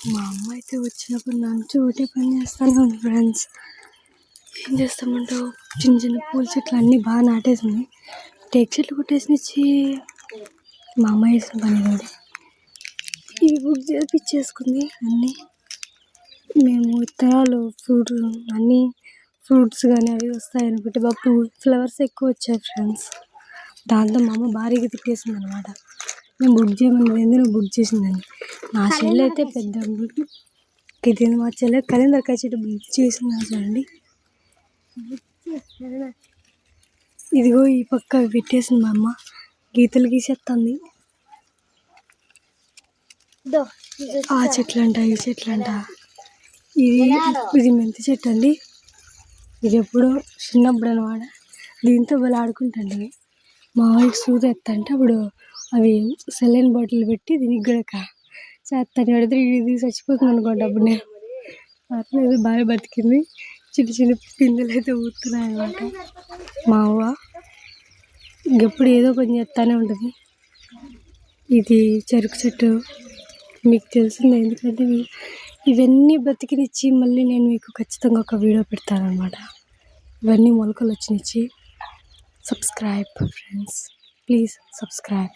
మా అమ్మ అయితే వచ్చినప్పుడు నుంచి ఒకటే పని చేస్తానే ఉంది ఫ్రెండ్స్. ఏం చేస్తామంటావు, చిన్న చిన్న పూల చెట్లు అన్నీ బాగా నాటేసింది. టేక్ చెట్లు కొట్టేసినిచ్చి మా అమ్మ వేసిన పని ఉంది. ఇవి బుక్ చేపించేసుకుంది అన్నీ. మేము విత్తనాలు అన్నీ ఫ్రూట్స్ కానీ అవి వస్తాయనుకుంటే బాబు ఫ్లవర్స్ ఎక్కువ వచ్చాయి ఫ్రెండ్స్. దాంతో మా అమ్మ భారీగా తిప్పేసింది అనమాట. నేను బుక్ చేయమని ఎందుకు బుక్ చేసిందని. నా చెల్లి అయితే పెద్ద ఇది మా చెల్లె కరీందరకాయ చెట్టు బుక్ చేసింది చూడండి. ఇదిగో ఈ పక్క పెట్టేసింది మా అమ్మ, గీతలు గీసేస్తుంది. ఆ చెట్లంట ఈ చెట్లంట. ఇది మెంతి చెట్టు అండి. ఇది ఎప్పుడో చిన్నప్పుడు అనమాట. దీంతో వాళ్ళు ఆడుకుంటాండి. మా వాళ్ళకి సూది ఎత్తంటే అప్పుడు అవి సెలైన్ బాటిల్ పెట్టి దీనికి కూడా చేస్తాను పడితే ఇది చచ్చిపోతుంది అనుకోండి. అప్పుడు నేను అట్లేదు బాగా బతికింది. చిన్న చిన్న పిందెలు అయితే ఊతున్నాయి అనమాట. మా అవ్వ ఇంకెప్పుడు ఏదో పని చేస్తూనే ఉంటుంది. ఇది చెరుకు చెట్టు మీకు తెలిసిందే, ఎందుకంటే ఇవన్నీ బతికినిచ్చి మళ్ళీ నేను మీకు ఖచ్చితంగా ఒక వీడియో పెడతాను అనమాట. ఇవన్నీ మొలకలు వచ్చినిచ్చి. Subscribe friends, please subscribe.